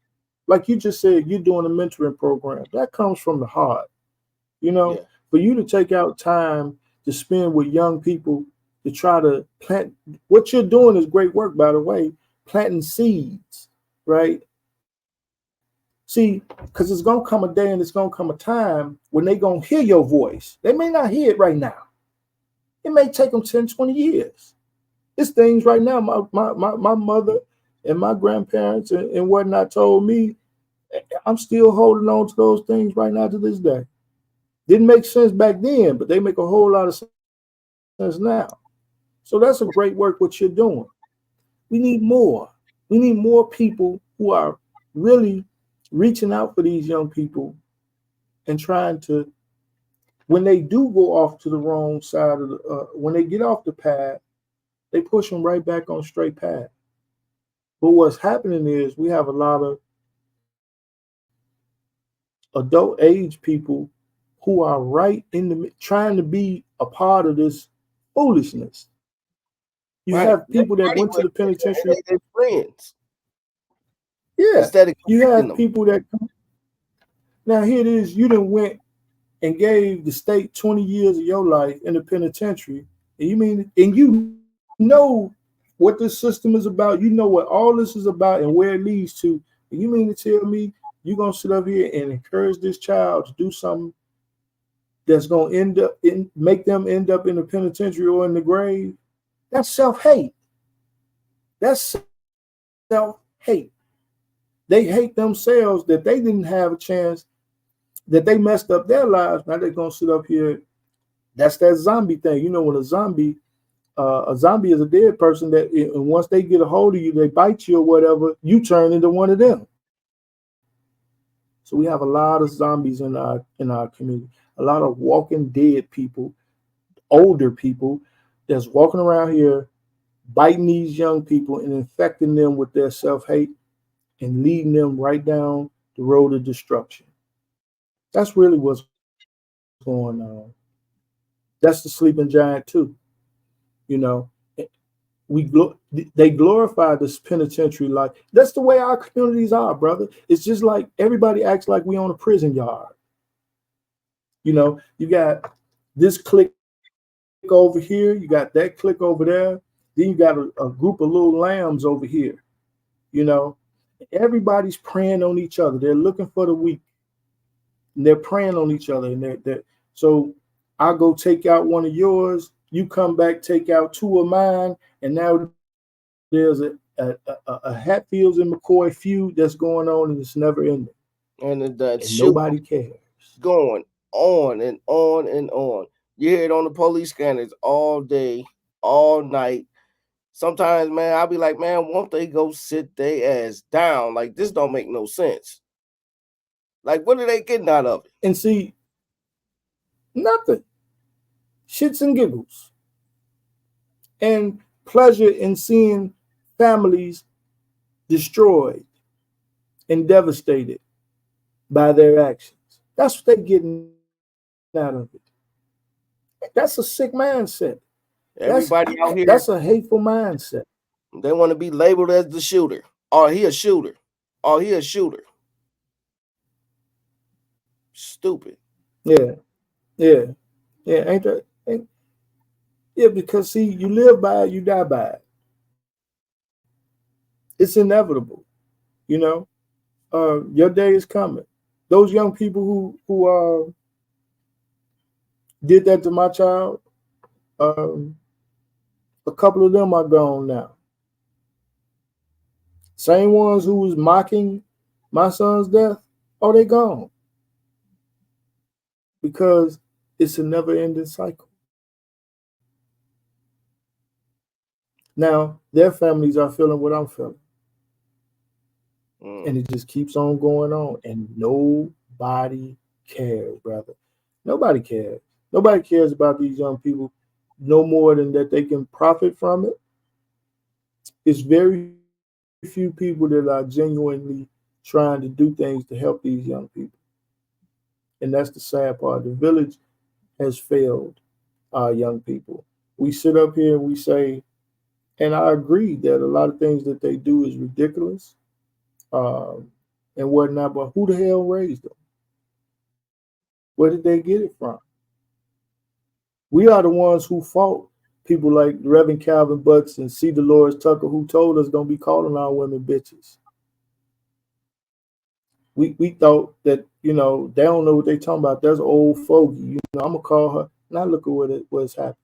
Like you just said, you're doing a mentoring program. That comes from the heart. You know,
Yeah.
for you to take out time to spend with young people to try to plant what you're doing is great work, by the way, planting seeds, right? See, because it's gonna come a day and it's gonna come a time when they gonna hear your voice. They may not hear it right now. It may take them 10, 20 years. It's things right now. My mother and my grandparents and whatnot told me. I'm still holding on to those things right now to this day. Didn't make sense back then, but they make a whole lot of sense now. So that's a great work what you're doing. We need more. We need more people who are really reaching out for these young people and trying to, when they do go off to the wrong side of the, when they get off the path, they push them right back on straight path. But what's happening is we have a lot of adult age people who are right in the trying to be a part of this foolishness. You
Right.
have
They
people that
party
went to
with
the
them
penitentiary.
and they friends
Yeah,
instead of
you
correcting
have
them.
people that now here it is. You done went and gave the state 20 years of your life in the penitentiary, and you know what this system is about. You know what all this is about and where it leads to. And you mean to tell me you're gonna sit up here and encourage this child to do something that's gonna end up in make them end up in the penitentiary or in the grave? That's self-hate. That's self-hate. They hate themselves that they didn't have a chance, that they messed up their lives. Now they're gonna sit up here. That's that zombie thing. You know, when a zombie is a dead person that, and once they get a hold of you, they bite you or whatever, you turn into one of them. So we have a lot of zombies in our community, a lot of walking dead people, older people that's walking around here biting these young people and infecting them with their self-hate and leading them right down the road of destruction. That's really what's going on. That's the sleeping giant too. You know, they glorify this penitentiary life. That's the way our communities are, brother. It's just like everybody acts like we own a prison yard. You know, you got this clique over here, you got that clique over there, then you got a group of little lambs over here. You know, everybody's preying on each other. They're looking for the weak, and they're preying on each other. And they're so I go take out one of yours, you come back, take out two of mine, and now there's a Hatfields and McCoy feud that's going on, and it's never ending,
And
and
that
nobody
shoot
cares.
going on and on and on. You hear it on the police scanners all day, all night. Sometimes, man, I'll be like, man, won't they go sit their ass down? Like, this don't make no sense. Like, what are they getting out of it?
And see, nothing, shits and giggles, and pleasure in seeing families destroyed and devastated by their actions. That's what they're getting out of it. That's a sick mindset. That's
Everybody
a
out
hateful
here,
mindset.
they want to be labeled as the shooter. Or he a shooter. Or he a shooter. Stupid.
Yeah, yeah, yeah. Ain't that? Ain't, yeah, because see, you live by it, you die by it. It's inevitable. You know, your day is coming. Those young people who did that to my child, um, a couple of them are gone now. Same ones who was mocking my son's death, oh, they gone because it's a never-ending cycle. Now their families are feeling what I'm feeling.
Mm.
And it just keeps on going on, and nobody cares, brother. Nobody cares. Nobody cares about these young people no more than that they can profit from it. It's very few people that are genuinely trying to do things to help these young people. And that's the sad part. The village has failed our young people. We sit up here and we say, and I agree that a lot of things that they do is ridiculous, um, and whatnot, but who the hell raised them? Where did they get it from? We are the ones who fought people like Reverend Calvin Butts and C. Dolores Tucker, who told us don't be calling our women bitches. We thought that, they don't know what they talking about. That's old fogey. I'm gonna call her. Now look at what's happening.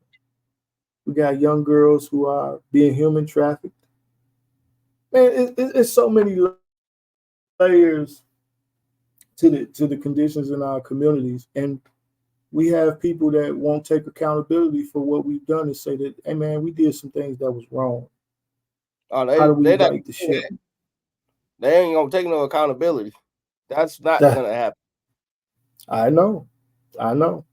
We got young girls who are being human trafficked. Man, it's so many layers to the conditions in our communities, and we have people that won't take accountability for what we've done and say that, hey man, we did some things that was wrong.
Oh,
How do we
they not
right the
gonna do
ship?
that. They ain't gonna take no accountability. That's not
Ah,
gonna happen.
I know, I know,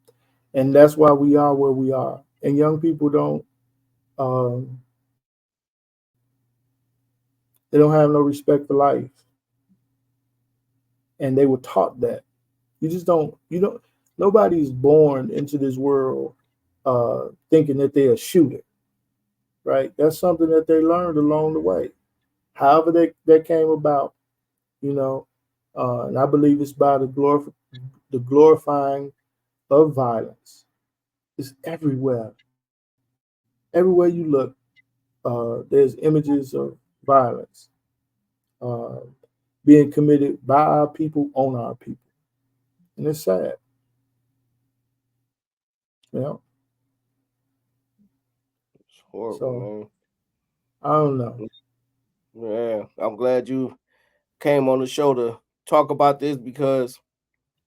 and that's why we are where we are. And young people um, they don't have no respect for life, and they were taught that. You don't. Nobody's born into this world thinking that they're a shooter, right? That's something that they learned along the way. However that came about, you know, and I believe it's by the glorifying of violence. It's everywhere. Everywhere you look, there's images of violence uh, being committed by our people on our people, and it's sad. You know,
It's horrible,
so
man.
I don't know.
Yeah, I'm glad you came on the show to talk about this because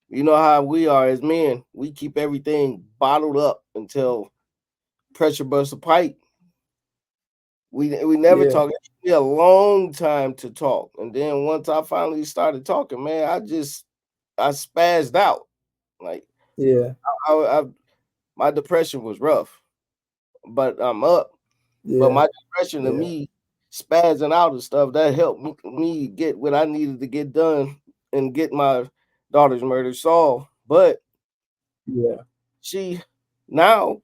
you know how we are as men. We keep everything bottled up until pressure busts a pipe. We never
Yeah,
talk. It took me a long time to talk, and then once I finally started talking, man, I spazzed out. Like
yeah,
I my depression was rough, but I'm up. But
yeah,
my depression and
yeah,
me spazzing out and stuff that helped me get what I needed to get done and get my daughter's murder solved. But
yeah,
she now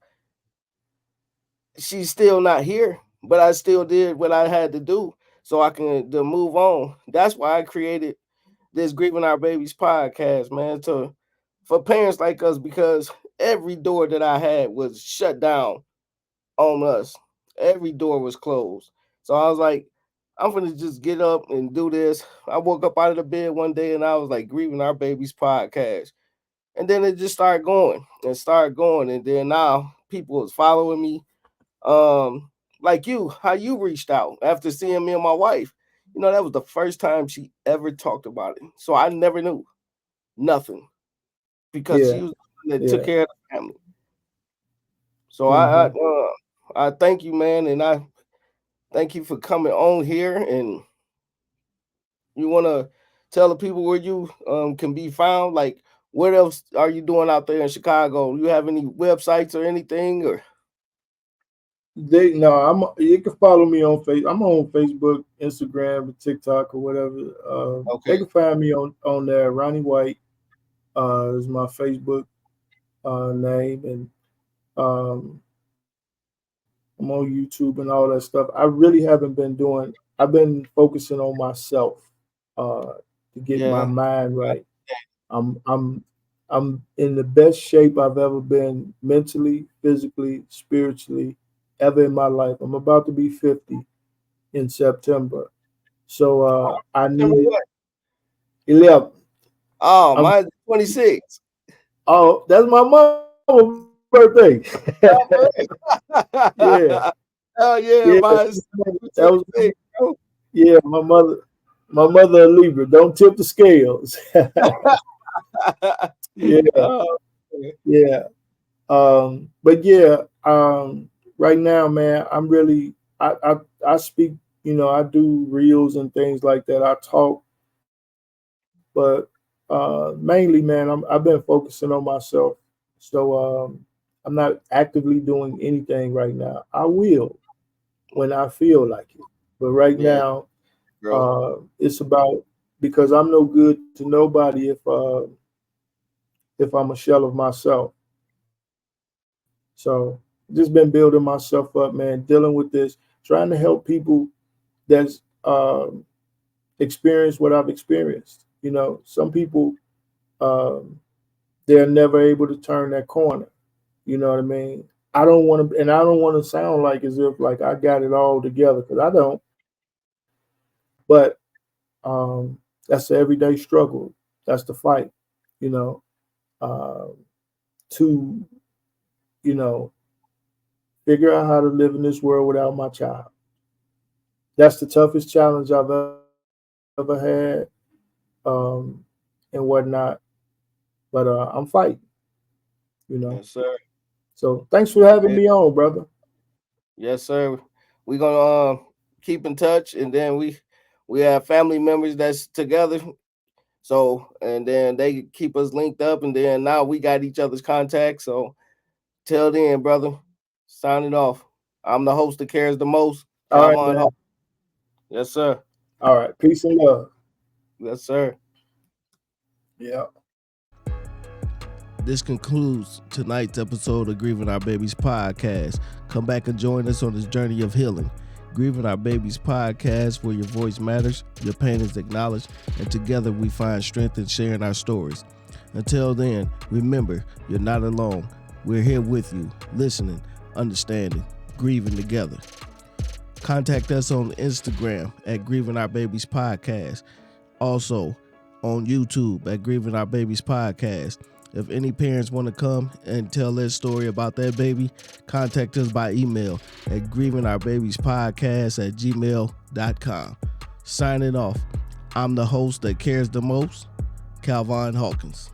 she's still not here, but I still did what I had to do so I can to move on. That's why I created this Grieving Our Babies podcast, man, to for parents like us because every door that I had was shut down on us. Every door was closed. So I was like, I'm gonna just get up and do this. I woke up out of the bed one day and I was like, Grieving Our Babies podcast. And then it just started going and started going. And then now people was following me. Like you, how you reached out after seeing me and my wife. You know, that was the first time she ever talked about it. So I never knew nothing because she
yeah,
was the one that took
yeah.
care of the family. So
Hmm.
I thank you, man, and I thank you for coming on here. And you want to tell the people where you can be found? Like, what else are you doing out there in Chicago? You have any websites or anything? Or
They no, you can follow me on I'm on Facebook, Instagram, TikTok, or whatever. They
okay,
can find me on there. Ronnie White is my Facebook name, and um, I'm on YouTube and all that stuff. I really haven't been doing. I've been focusing on myself uh, to get my
yeah,
mind right. I'm I'm in the best shape I've ever been mentally, physically, spiritually, ever in my life. I'm about to be 50 in September. So I
September
needed
what?
11.
Oh,
I'm
mine's 26.
oh, that's my mama's birthday.
Oh, for
Yeah,
real? Oh
yeah.
yeah, mine's
That was
26. Oh.
yeah. My mother a Libra. Don't tip the scales. Yeah,
Oh, okay.
yeah. But yeah, right now, man, I'm really I speak. I do reels and things like that. I talk. But mainly, man, I've been focusing on myself. So I'm not actively doing anything right now. I will when I feel like it. But right
Yeah,
now,
bro.
it's about because I'm no good to nobody if I'm a shell of myself. So just been building myself up, man, dealing with this, trying to help people that's experienced what I've experienced. You know, some people um, they're never able to turn that corner. You know what I mean? I don't want to, and I don't want to sound like as if like I got it all together because I don't. But that's the everyday struggle. That's the fight. You know, uh, to you know figure out how to live in this world without my child. That's the toughest challenge I've ever had, and whatnot. But I'm fighting. You know.
Yes, sir.
So thanks for having
Yeah.
me on, brother.
Yes, sir. We're gonna keep in touch, and then we have family members that's together. So and then they keep us linked up, and then now we got each other's contact. So till then, brother, signing off. I'm the host that cares the most,
All right,
Calvin
man.
Hall. Yes, sir.
All right. Peace and love.
Yes, sir.
Yeah.
This concludes tonight's episode of Grieving Our Babies podcast. Come back and join us on this journey of healing. Grieving Our Babies podcast, where your voice matters, your pain is acknowledged, and together we find strength in sharing our stories. Until then, remember, you're not alone. We're here with you, listening, understanding, grieving together. Contact us on Instagram at Grieving Our Babies podcast. Also on YouTube at Grieving Our Babies podcast. If any parents want to come and tell their story about their baby, contact us by email at grievingourbabyspodcast@gmail.com. Signing off, I'm the host that cares the most, Calvin Hawkins.